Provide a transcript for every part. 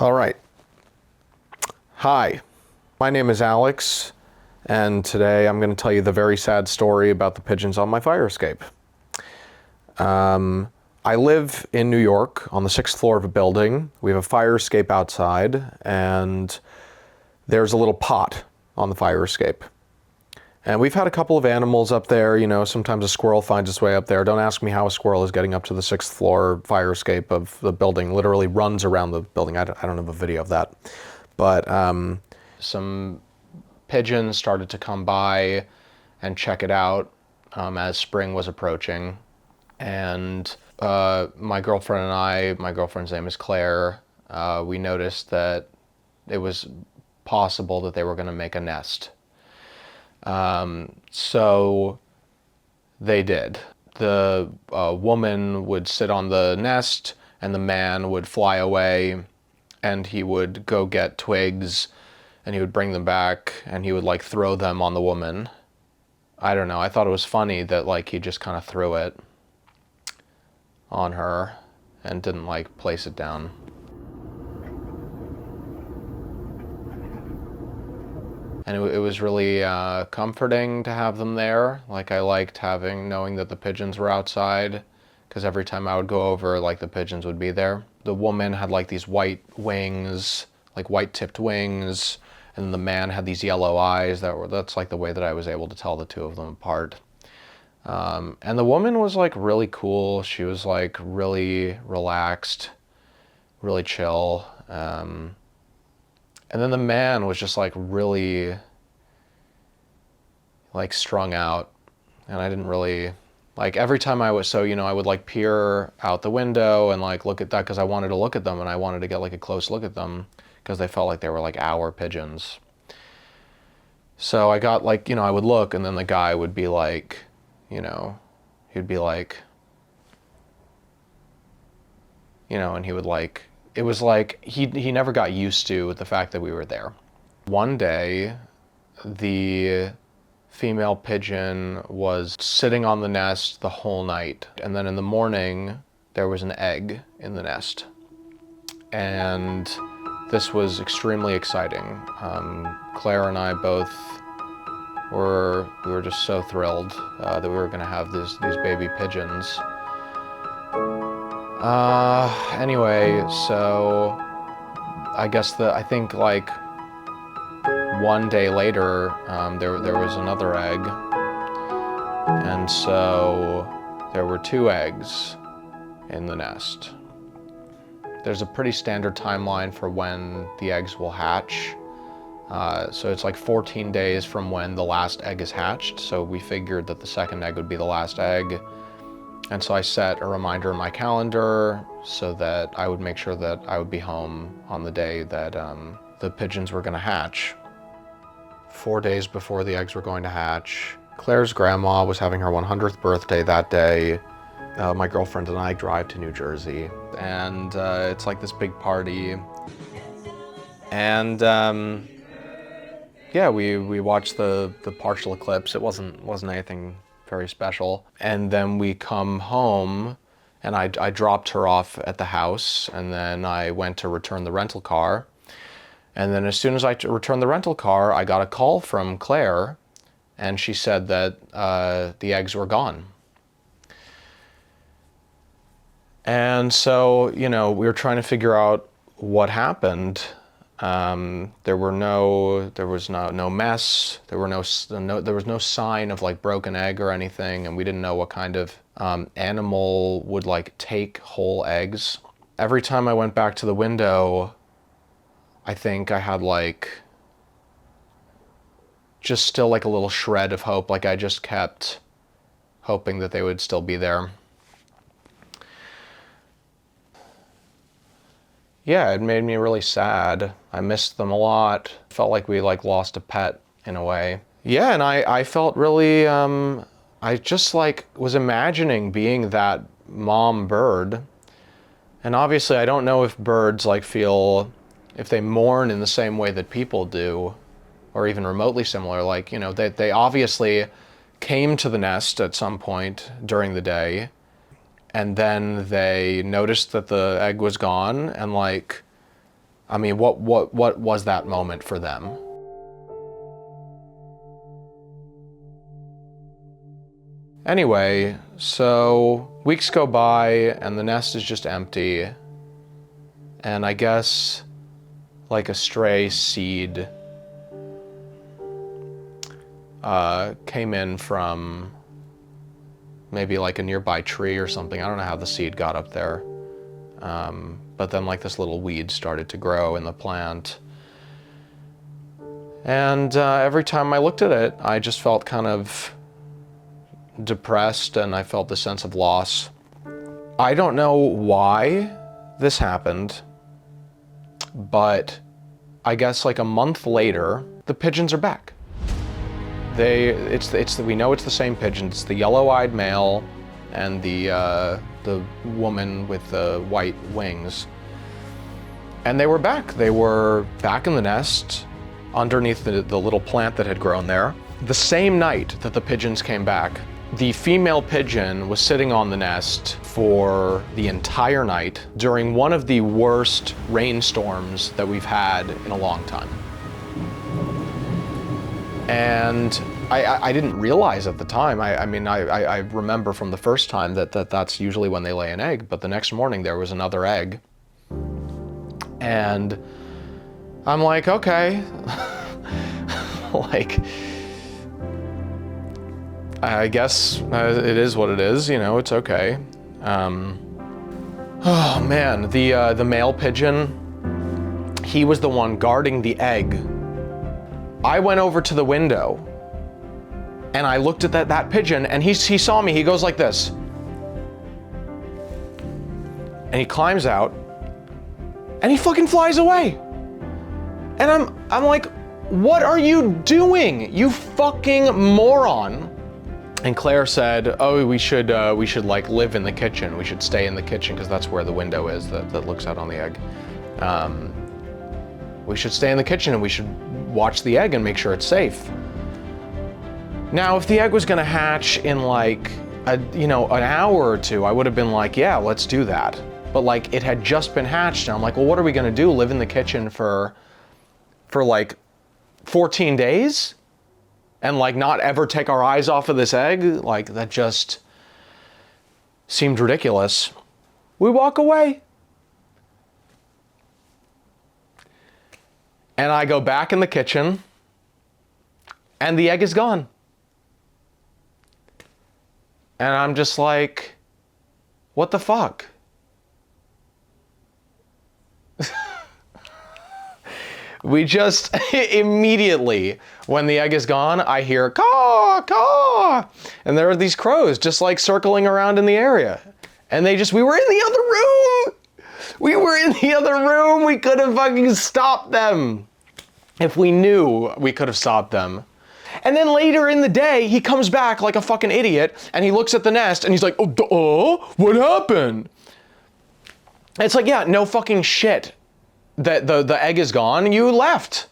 All right. Hi, my name is Alex, and today I'm going to tell you the very sad story about the pigeons on my fire escape. I live in New York on the 6th floor of a building. We have a fire escape outside, and there's a little pot on the fire escape. And we've had a couple of animals up there. You know, sometimes a squirrel finds its way up there. Don't ask me how a squirrel is getting up to the 6th floor fire escape of the building. Literally runs around the building. I don't have a video of that. But some pigeons started to come by and check it out as spring was approaching. And my girlfriend and I, my girlfriend's name is Claire, we noticed that it was possible that they were going to make a nest. So they did. The woman would sit on the nest and the man would fly away, and he would go get twigs and he would bring them back and he would like throw them on the woman. I don't know. I thought it was funny that like he just kind of threw it on her and didn't like place it down. And it was really comforting to have them there. Like I liked knowing that the pigeons were outside, because every time I would go over, like the pigeons would be there. The woman had like these white wings, like white tipped wings, and the man had these yellow eyes. That's like the way that I was able to tell the two of them apart. And the woman was like really cool. She was like really relaxed, really chill. And then the man was just like really like strung out, and I didn't really like, every time I would like peer out the window and like look at that because I wanted to look at them and I wanted to get like a close look at them because they felt like they were like our pigeons. So I got like, I would look, and then the guy would be like, he'd be like, and he would like, it was like he never got used to the fact that we were there. One day, the female pigeon was sitting on the nest the whole night, and then in the morning there was an egg in the nest, and this was extremely exciting. Claire and I both we were just so thrilled that we were going to have these baby pigeons. Anyway, so I guess I think like one day later, there was another egg, and so there were two eggs in the nest. There's a pretty standard timeline for when the eggs will hatch. So it's like 14 days from when the last egg is hatched. So we figured that the second egg would be the last egg. And so I set a reminder in my calendar so that I would make sure that I would be home on the day that the pigeons were going to hatch. 4 days before the eggs were going to hatch, Claire's grandma was having her 100th birthday that day. My girlfriend and I drive to New Jersey, and it's like this big party. And yeah, we watched the partial eclipse. It wasn't anything very special. And then we come home, and I dropped her off at the house, and then I went to return the rental car. And then as soon as I returned the rental car, I got a call from Claire, and she said that the eggs were gone. And so, we were trying to figure out what happened. There was no mess. There was no sign of like broken egg or anything, and we didn't know what kind of animal would like take whole eggs. Every time I went back to the window, I think I had like just still like a little shred of hope. Like I just kept hoping that they would still be there. Yeah, it made me really sad. I missed them a lot. Felt like we like lost a pet in a way. Yeah, and I felt really, I just like was imagining being that mom bird. And obviously I don't know if birds like feel, if they mourn in the same way that people do, or even remotely similar. Like, they obviously came to the nest at some point during the day, and then they noticed that the egg was gone, and like I mean, what was that moment for them? Anyway, so weeks go by and the nest is just empty. And I guess like a stray seed came in from maybe like a nearby tree or something. I don't know how the seed got up there. But then like this little weed started to grow in the plant. And every time I looked at it, I just felt kind of depressed and I felt the sense of loss. I don't know why this happened, but I guess like a month later, the pigeons are back. We know it's the same pigeons. It's the yellow-eyed male and the woman with the white wings. And they were back. They were back in the nest underneath the little plant that had grown there. The same night that the pigeons came back, the female pigeon was sitting on the nest for the entire night during one of the worst rainstorms that we've had in a long time. And I didn't realize at the time. I mean, I remember from the first time that's usually when they lay an egg, but the next morning there was another egg. And I'm like, okay, like, I guess it is what it is, you know, it's okay. Oh man, the male pigeon, he was the one guarding the egg. I went over to the window and I looked at that pigeon and he saw me, he goes like this. And he climbs out and he fucking flies away. And I'm like, what are you doing, you fucking moron? And Claire said, oh, we should like live in the kitchen. We should stay in the kitchen because that's where the window is that looks out on the egg. We should stay in the kitchen and we should watch the egg and make sure it's safe. Now, if the egg was gonna hatch in like, an hour or two, I would have been like, yeah, let's do that. But like, it had just been hatched and I'm like, well, what are we gonna do? Live in the kitchen for like 14 days? And like not ever take our eyes off of this egg? Like that just seemed ridiculous. We walk away. And I go back in the kitchen and the egg is gone. And I'm just like, what the fuck? We just immediately, when the egg is gone, I hear caw, caw. And there are these crows just like circling around in the area. And we were in the other room. We were in the other room. We could have fucking stopped them. If we knew, we could have stopped them. And then later in the day, he comes back like a fucking idiot and he looks at the nest and he's like, what happened? And it's like, yeah, no fucking shit. The egg is gone, you left.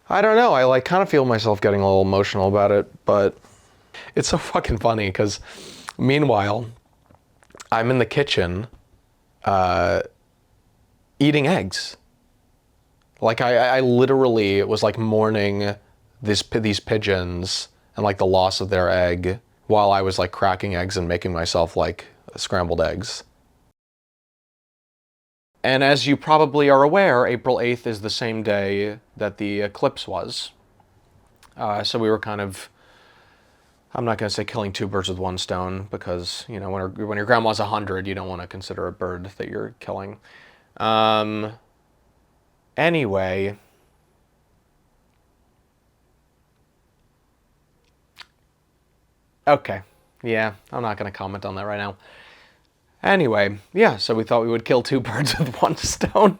I don't know, I like kind of feel myself getting a little emotional about it, but it's so fucking funny because meanwhile, I'm in the kitchen eating eggs. Like I literally was like mourning these pigeons and like the loss of their egg while I was like cracking eggs and making myself like scrambled eggs. And as you probably are aware, April 8th is the same day that the eclipse was. So we were kind of, I'm not going to say killing two birds with one stone because, you know, when your grandma's 100, you don't want to consider a bird that you're killing. Anyway. Okay. Yeah, I'm not going to comment on that right now. Anyway, yeah, so we thought we would kill two birds with one stone.